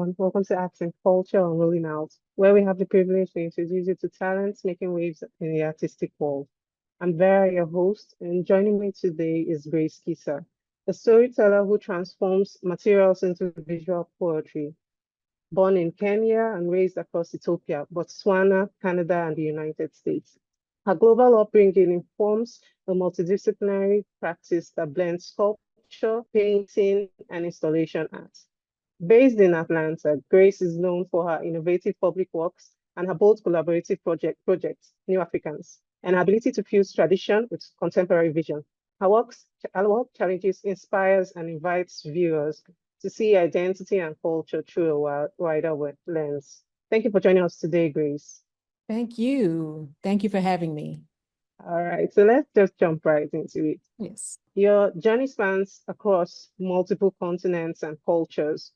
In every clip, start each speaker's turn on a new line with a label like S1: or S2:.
S1: everyone. Welcome to Arts and Culture on Rolling Out, where we have the privilege to introduce you to talents making waves in the artistic world. I'm Vera, your host, and joining me today is Grace Kisa, a storyteller who transforms materials into visual poetry. Born in Kenya and raised across Ethiopia, Botswana, Canada, and the United States. Her global upbringing informs a multidisciplinary practice that blends sculpture, painting, and installation arts. Based in Atlanta, Grace is known for her innovative public works and her bold collaborative projects, New Africans, and her ability to fuse tradition with contemporary vision. Her work challenges, inspires, and invites viewers to see identity and culture through a wider lens. Thank you for joining us today, Grace.
S2: Thank you. Thank you for having me.
S1: All right, so let's just jump right into it.
S2: Yes.
S1: Your journey spans across multiple continents and cultures.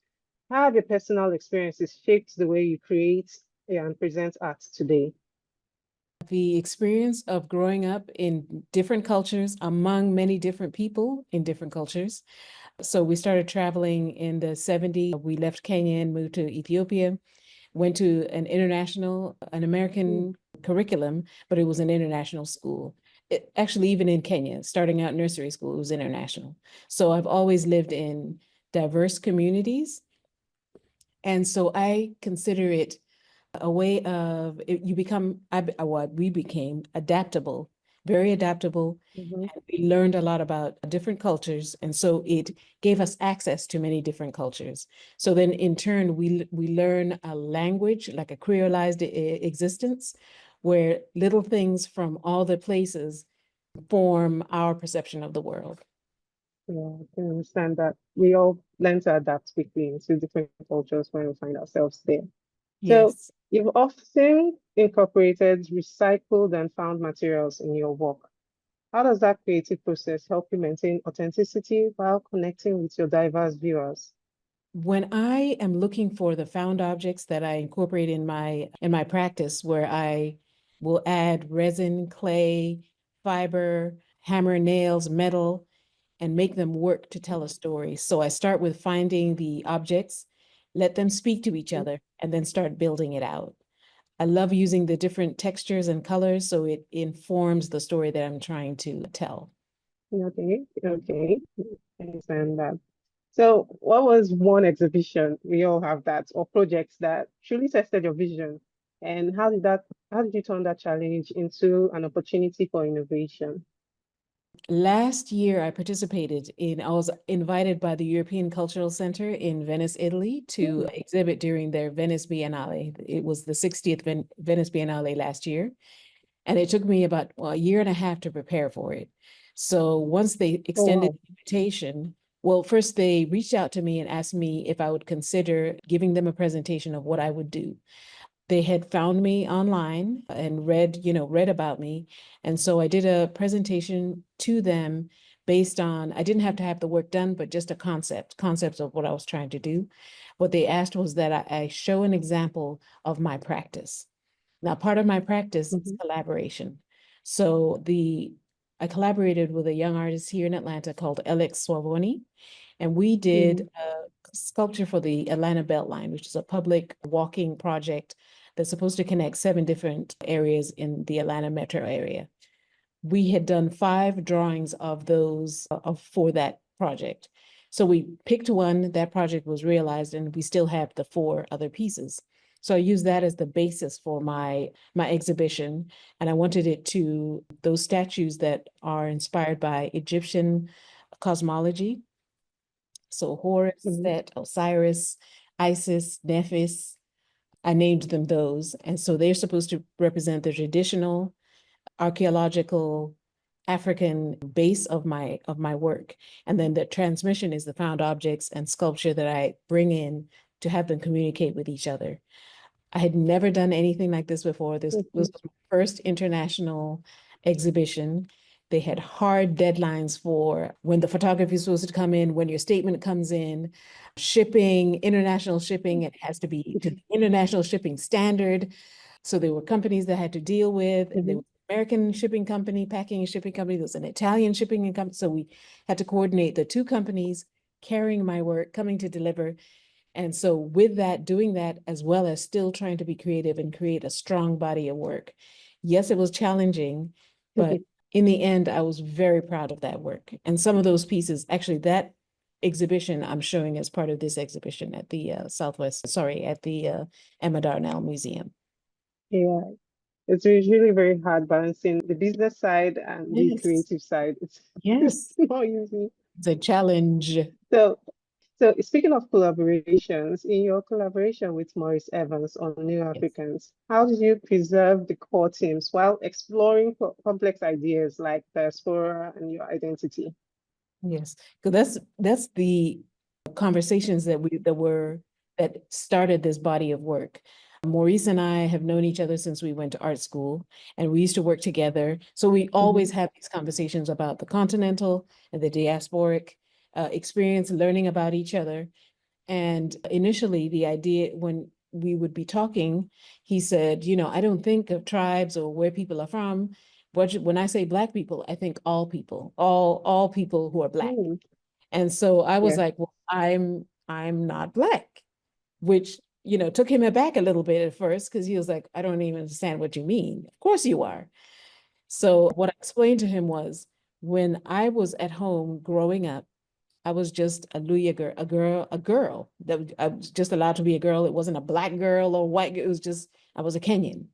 S1: How have your personal experiences shaped the way you create and present art today?
S2: The experience of growing up in different cultures among many different people in different cultures. So we started traveling in the 70s. We left Kenya and moved to Ethiopia, went to an American curriculum, but it was an international school. Actually, even in Kenya, starting out nursery school, it was international. So I've always lived in diverse communities. And so I consider it a way of we became adaptable, very adaptable.
S1: Mhm.
S2: And we learned a lot about different cultures. And so it gave us access to many different cultures. So then in turn, we learn a language, like a creolized existence, where little things from all the places form our perception of the world.
S1: Yeah, I can understand that. We all learn to adapt quickly into different cultures when we find ourselves there. So
S2: Yes.
S1: you've often incorporated recycled and found materials in your work. How does that creative process help you maintain authenticity while connecting with your diverse viewers?
S2: When I am looking for the found objects that I incorporate in my practice, where I will add resin, clay, fiber, hammer, nails, metal, and make them work to tell a story. So I start with finding the objects, let them speak to each other, and then start building it out. I love using the different textures and colors, so it informs the story that I'm trying to tell.
S1: Okay, I understand that. So, what was one exhibition, we all have that, or projects that truly tested your vision? And how did you turn that challenge into an opportunity for innovation?
S2: Last year, I was invited by the European Cultural Center in Venice, Italy, to exhibit during their Venice Biennale. It was the 60th Venice Biennale last year. And it took me about a year and a half to prepare for it. So once they extended the invitation, well, first they reached out to me and asked me if I would consider giving them a presentation of what I would do. They had found me online and read about me. And so I did a presentation to them based on, I didn't have to have the work done, but just concepts of what I was trying to do. What they asked was that I show an example of my practice. Now, part of my practice is collaboration. So I collaborated with a young artist here in Atlanta called Alex Swavoni, and we did a sculpture for the Atlanta Beltline, which is a public walking project that's supposed to connect 7 different areas in the Atlanta metro area. We had done 5 drawings of those for that project. So we picked one, that project was realized, and we still have the 4 other pieces. So I used that as the basis for my exhibition. And I wanted it to, those statues that are inspired by Egyptian cosmology. So Horus, Set, Osiris, Isis, Nephis, I named them those. And so they're supposed to represent the traditional archaeological African base of my work. And then the transmission is the found objects and sculpture that I bring in to have them communicate with each other. I had never done anything like this before. This was my first international exhibition. They had hard deadlines for when the photography is supposed to come in, when your statement comes in, shipping, international shipping, it has to be to the international shipping standard. So there were companies that I had to deal with, and there was an American shipping company, packing and shipping company, there was an Italian shipping company. So we had to coordinate the 2 companies carrying my work, coming to deliver. And so with that, doing that, as well as still trying to be creative and create a strong body of work. Yes, it was challenging, but in the end, I was very proud of that work. And some of those pieces, actually, that exhibition I'm showing as part of this exhibition at the at the Emma Darnell Museum.
S1: Yeah, it's really very hard balancing the business side and the
S2: Yes.
S1: creative side. It's
S2: Yes.
S1: not easy.
S2: It's a challenge.
S1: So, so speaking of collaborations, in your collaboration with Maurice Evans on New
S2: Yes.
S1: Africans, how did you preserve the core themes while exploring complex ideas like diaspora and your identity?
S2: Yes. Because that's the conversations that started this body of work. Maurice and I have known each other since we went to art school, and we used to work together. So we always have these conversations about the continental and the diasporic experience, learning about each other. And initially, the idea when we would be talking, he said, I don't think of tribes or where people are from. But when I say Black people, I think all people, all people who are Black.
S1: Mm,
S2: And so I was
S1: yeah.
S2: like, well, I'm not Black, which, took him aback a little bit at first because he was like, I don't even understand what you mean. Of course you are. So what I explained to him was when I was at home growing up, I was just a Luya girl, a girl that I was just allowed to be a girl. It wasn't a Black girl or white girl. It was just, I was a Kenyan.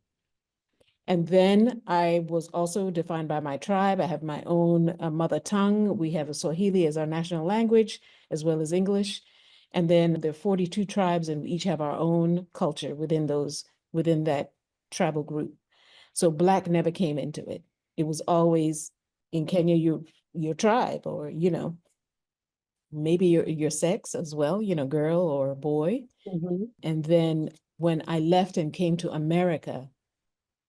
S2: And then I was also defined by my tribe. I have my own mother tongue. We have a Swahili as our national language, as well as English. And then there are 42 tribes, and we each have our own culture within that tribal group. So Black never came into it. It was always in Kenya, your tribe, or maybe your sex as well, girl or boy.
S1: Mm-hmm.
S2: And then when I left and came to America,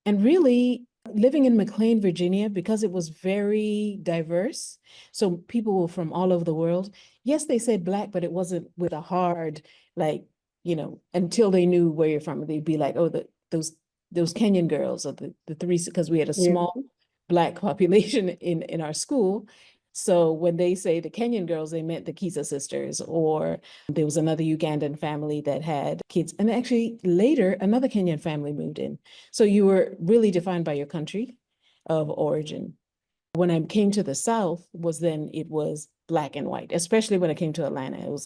S2: and really living in McLean, Virginia, because it was very diverse. So people were from all over the world. Yes, they said Black, but it wasn't with a hard, like, until they knew where you're from. They'd be like, oh, those Kenyan girls or the three, because we had a
S1: Yeah.
S2: small Black population in our school. So when they say the Kenyan girls, they meant the Kisa sisters, or there was another Ugandan family that had kids. And actually later, another Kenyan family moved in. So you were really defined by your country of origin. When I came to the South it was Black and white, especially when I came to Atlanta.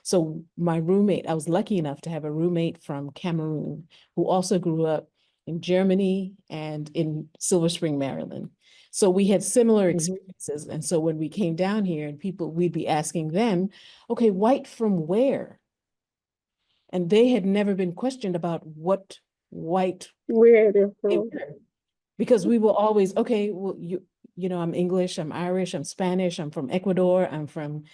S2: So my roommate, I was lucky enough to have a roommate from Cameroon who also grew up in Germany and in Silver Spring, Maryland. So we had similar experiences. And so when we came down here and we'd be asking them, okay, white from where? And they had never been questioned about what white
S1: Where they're
S2: they
S1: from.
S2: were. Because we will always, okay, well, I'm English, I'm Irish, I'm Spanish, I'm from Ecuador, I'm from,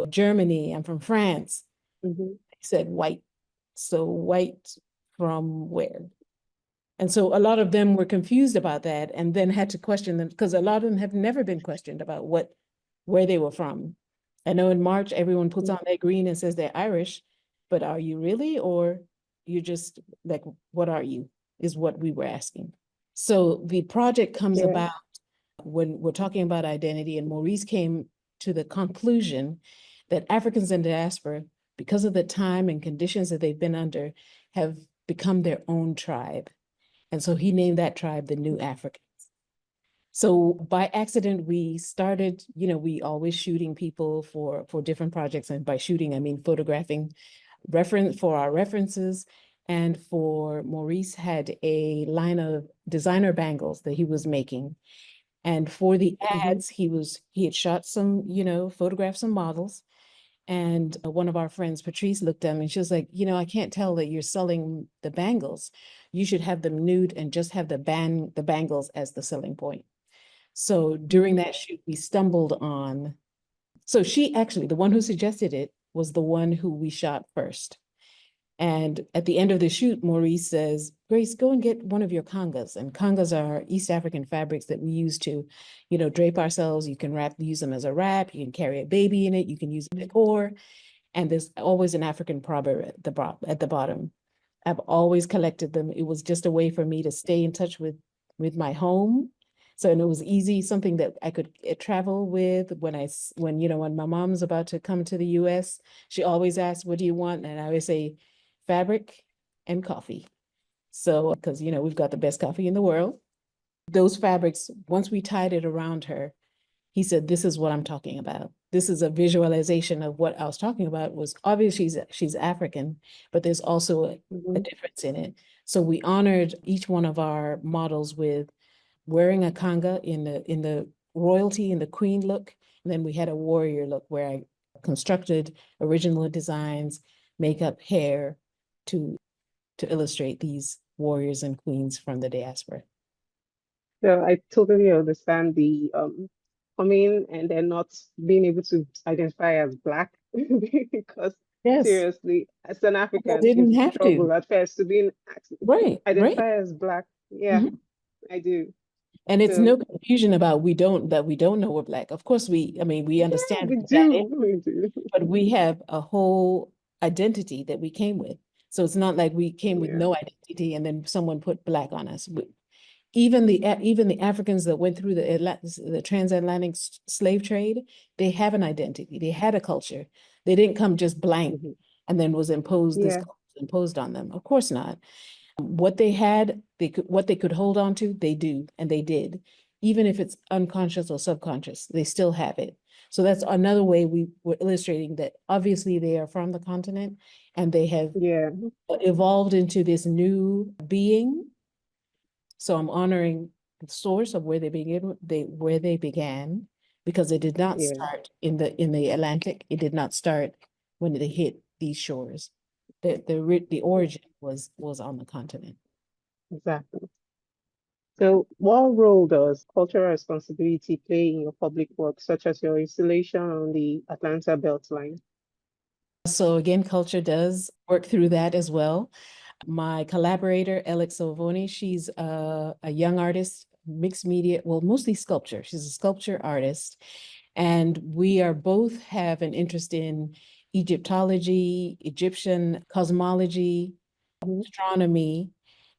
S2: Germany, I'm from France.
S1: Mm-hmm.
S2: They said white. So white from where? And so a lot of them were confused about that and then had to question them because a lot of them have never been questioned about where they were from. I know in March, everyone puts on their green and says they're Irish, but are you really, or you're just like, what are you, is what we were asking. So the project comes
S1: Yeah.
S2: about when we're talking about identity, and Maurice came to the conclusion that Africans in diaspora, because of the time and conditions that they've been under, have become their own tribe. And so he named that tribe the New Africans. So by accident, we started, we always shooting people for different projects. And by shooting, I mean photographing for our references. And for Maurice had a line of designer bangles that he was making. And for the ads, he had shot some, photographed some models. And one of our friends, Patrice, looked at me and she was like, I can't tell that you're selling the bangles. You should have them nude and just have the bangles as the selling point. So during that shoot, we stumbled on, so she actually, the one who suggested it was the one who we shot first. And at the end of the shoot, Maurice says, Grace, go and get one of your kangas. And kangas are East African fabrics that we use to, drape ourselves. You can use them as a wrap. You can carry a baby in it. You can use it decor. And there's always an African proverb at the bottom. I've always collected them. It was just a way for me to stay in touch with my home, So, and it was easy, something that I could travel with when my mom's about to come to the US, she always asks, what do you want? And I always say fabric and coffee. So, because, we've got the best coffee in the world. Those fabrics, once we tied it around her, he said, this is what I'm talking about. This is a visualization of what I was talking about. Was obviously she's African, but there's also a difference in it. So we honored each one of our models with wearing a kanga in the royalty and the queen look. And then we had a warrior look where I constructed original designs, makeup, hair to illustrate these warriors and queens from the diaspora.
S1: So I totally understand the coming and then not being able to identify as Black because
S2: Yes,
S1: seriously, as an
S2: I
S1: African,
S2: didn't
S1: it's
S2: have to.
S1: struggle at first to be
S2: Right, right.
S1: identify as Black. Yeah,
S2: Mhm.
S1: I do.
S2: And it's
S1: So
S2: no confusion about we don't know we're Black. Of course, we
S1: yeah,
S2: understand
S1: we
S2: what that is,
S1: do. We do.
S2: but we have a whole identity that we came with. So it's not like we came with
S1: Yeah.
S2: no identity and then someone put Black on us. Even the Africans that went through the transatlantic slave trade, they have an identity. They had a culture. They didn't come just blank
S1: Mhm.
S2: and then was
S1: Yeah.
S2: imposed on them. Of course not. What they had, what they could hold on to, they do, and they did. Even if it's unconscious or subconscious, they still have it. So that's another way we were illustrating that obviously they are from the continent and they have
S1: Yeah.
S2: evolved into this new being. So I'm honoring the source of where they began, because it did not
S1: Yeah.
S2: start in the Atlantic. It did not start when they hit these shores. The origin was on the continent.
S1: Exactly. So, what role does cultural responsibility play in your public work, such as your installation on the Atlanta Beltline?
S2: So again, culture does work through that as well. My collaborator, Alex Ovoni, she's a young artist, mixed media, well, mostly sculpture. She's a sculpture artist. And we are both have an interest in Egyptology, Egyptian cosmology,
S1: Mhm.
S2: astronomy.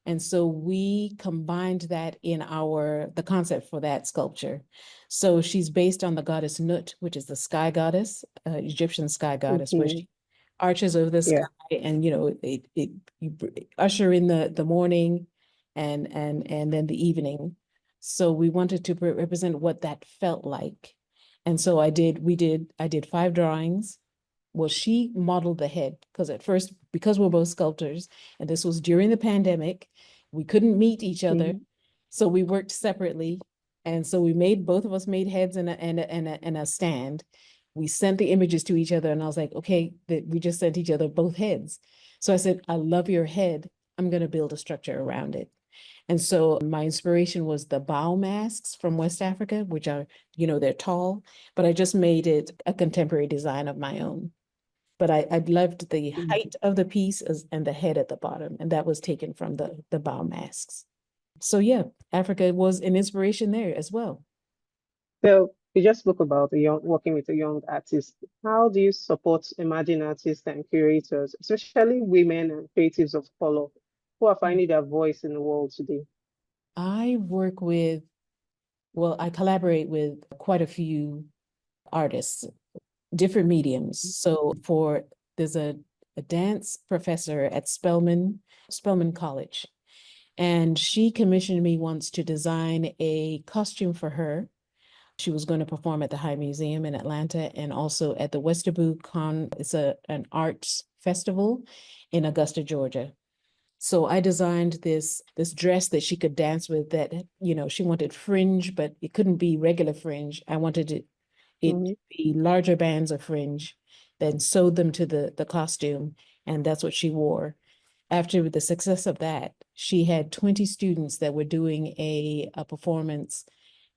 S2: And so we combined that in the concept for that sculpture. So she's based on the goddess Nut, which is the sky goddess, Egyptian sky goddess, where
S1: Mhm.
S2: she arches over the sky
S1: Yeah,
S2: and you usher in the morning and then the evening. So we wanted to represent what that felt like. And so I did 5 drawings. Well, she modeled the head because at first, because we're both sculptors, and this was during the pandemic, we couldn't meet each other.
S1: Mhm.
S2: So we worked separately. And so both of us made heads and a stand. We sent the images to each other, and I was like, okay, we just sent each other both heads. So I said, I love your head. I'm going to build a structure around it. And so my inspiration was the bow masks from West Africa, which are, they're tall, but I just made it a contemporary design of my own. But I loved the
S1: Mhm.
S2: height of the piece and the head at the bottom, and that was taken from the bow masks. So yeah, Africa was an inspiration there as well.
S1: So you just spoke about working with a young artist. How do you support emerging artists and curators, especially women and creatives of color, who are finding their voice in the world today?
S2: I work with, well, I collaborate with quite a few artists, different mediums. So there's a dance professor at Spelman College, and she commissioned me once to design a costume for her. She was going to perform at the High Museum in Atlanta and also at the Westerboo Con. It's an arts festival in Augusta, Georgia. So I designed this dress that she could dance with that, she wanted fringe, but it couldn't be regular fringe. I wanted it to
S1: Mhm.
S2: be larger bands of fringe, then sewed them to the costume, and that's what she wore. After the success of that, she had 20 students that were doing a performance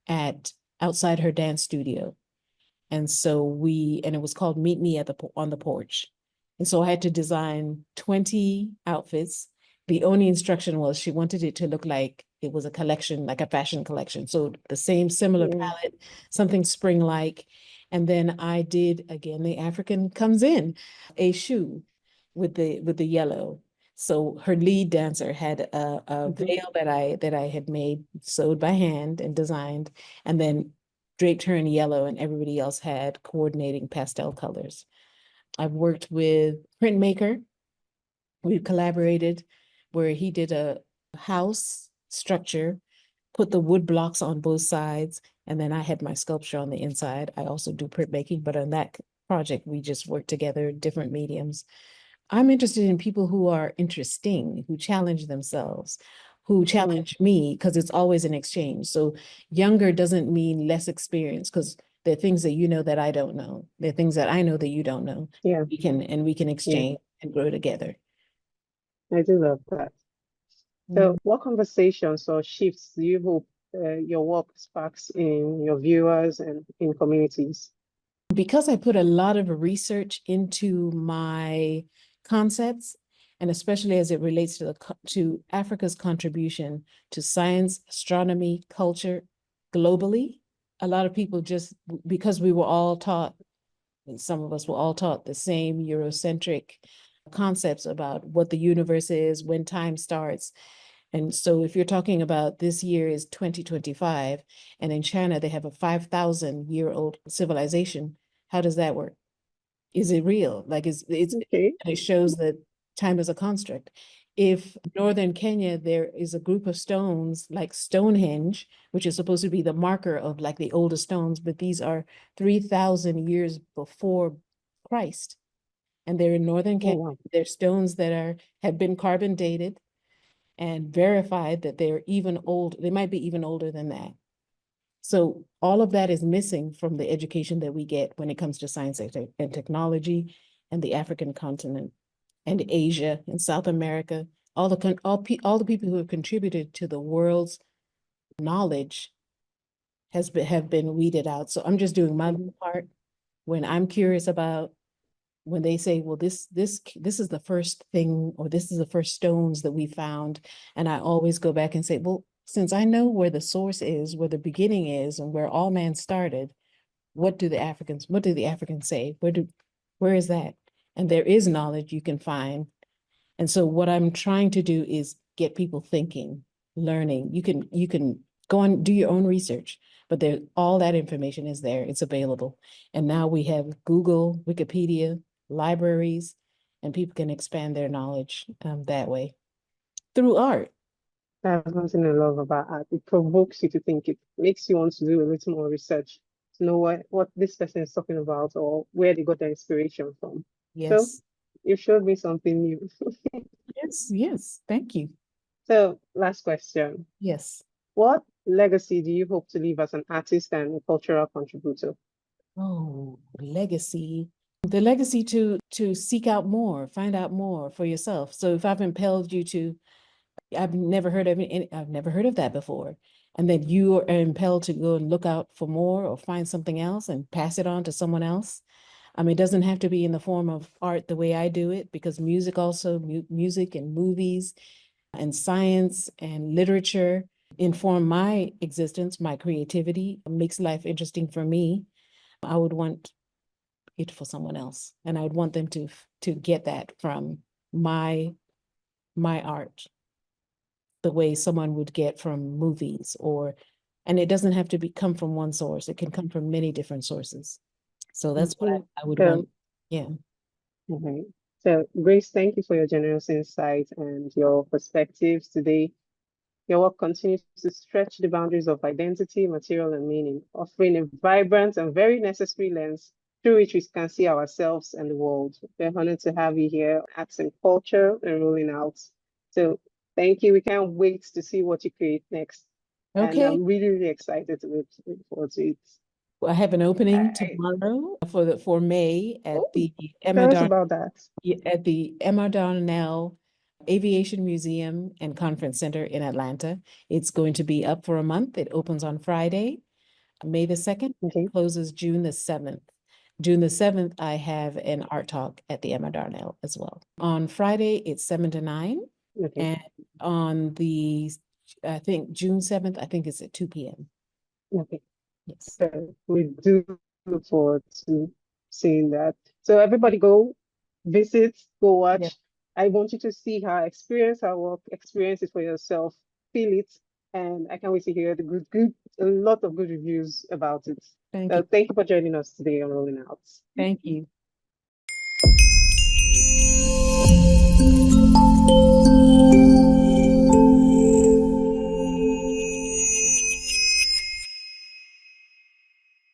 S2: at outside her dance studio. And it was called Meet Me on the Porch. And so I had to design 20 outfits. The only instruction was she wanted it to look like it was a collection, like a fashion collection. So the same similar
S1: Yeah.
S2: palette, something spring-like. And then I did, again, the African comes in, a shoe with the yellow. So her lead dancer had a veil that I had made, sewed by hand and designed, and then draped her in yellow, and everybody else had coordinating pastel colors. I've worked with printmaker. We've collaborated where he did a house structure, put the wood blocks on both sides, and then I had my sculpture on the inside. I also do printmaking, but on that project, we just worked together, different mediums. I'm interested in people who are interesting, who challenge themselves, who challenge me, because it's always an exchange. So younger doesn't mean less experience, because there are things that you know that I don't know. There are things that I know that you don't know.
S1: Yeah,
S2: We can exchange and grow together.
S1: I do love that. So, what conversations or shifts do you hope your work sparks in your viewers and in communities?
S2: Because I put a lot of research into my concepts, and especially as it relates to Africa's contribution to science, astronomy, culture globally, a lot of people just, because we were all taught, and some of us were all taught the same Eurocentric concepts about what the universe is, when time starts. And so if you're talking about this year is 2025, and in China they have a 5,000-year-old civilization, how does that work? Is it real? Like
S1: Okay.
S2: it shows that time is a construct. If northern Kenya, there is a group of stones like Stonehenge, which is supposed to be the marker of like the oldest stones, but these are 3,000 years before Christ. And they're in northern
S1: Oh,
S2: Kenya.
S1: wow.
S2: They're stones that have been carbon dated and verified that they're even old. They might be even older than that. So all of that is missing from the education that we get when it comes to science and technology and the African continent and Asia and South America. All the people who have contributed to the world's knowledge have been weeded out. So I'm just doing my little part. When I'm curious about, when they say, well, this is the first thing, or this is the first stones that we found, and I always go back and say, well, since I know where the source is, where the beginning is, and where all man started, what do the Africans say? Where is that? And there is knowledge you can find. And so what I'm trying to do is get people thinking, learning. You can go and do your own research, but all that information is there. It's available. And now we have Google, Wikipedia, libraries, and people can expand their knowledge that way through art.
S1: That's one thing I love about art. It provokes you to think. It makes you want to do a little more research to know what this person is talking about or where they got their inspiration from. So
S2: Yes.
S1: you showed me something new.
S2: Yes. Thank you.
S1: So last question.
S2: Yes.
S1: What legacy do you hope to leave as an artist and a cultural contributor?
S2: Oh, legacy. The legacy to seek out more, find out more for yourself. So if I've impelled you to, I've never heard of that before, and then you are impelled to go and look out for more or find something else and pass it on to someone else. I mean, it doesn't have to be in the form of art the way I do it, because music also, music and movies and science and literature inform my existence, my creativity, makes life interesting for me. I would want it for someone else, and I would want them to get that from my art, the way someone would get from movies, and it doesn't have to come from one source. It can come from many different sources. So that's what
S1: Mhm.
S2: I would
S1: So,
S2: want. Yeah.
S1: okay. So, Grace, thank you for your generous insight and your perspectives today. Your work continues to stretch the boundaries of identity, material, and meaning, offering a vibrant and very necessary lens through which we can see ourselves and the world. We're honored to have you here, Arts and Culture and Rolling Out. So thank you. We can't wait to see what you create next. And
S2: Okay.
S1: I'm really, really excited to look forward to it.
S2: I have an opening
S1: I,
S2: tomorrow for May
S1: oh,
S2: at the
S1: tell us about that.
S2: Emma Darnell Aviation Museum and Conference Center in Atlanta. It's going to be up for a month. It opens on Friday, May the 2nd,
S1: Okay.
S2: closes June the 7th. June the 7th, I have an art talk at the Emma Darnell as well. On Friday, it's 7 to 9.
S1: Okay.
S2: And on I think June 7th, I think it's at 2 p.m.
S1: Okay.
S2: Yes.
S1: So we do look forward to seeing that. So everybody go visit, go watch.
S2: Yeah.
S1: I want you to see her, experience her work, experience it for yourself, feel it, and I can't wait to hear a lot of good reviews about it.
S2: Thank
S1: So
S2: you.
S1: thank you for joining us today on Rolling Out.
S2: Thank you.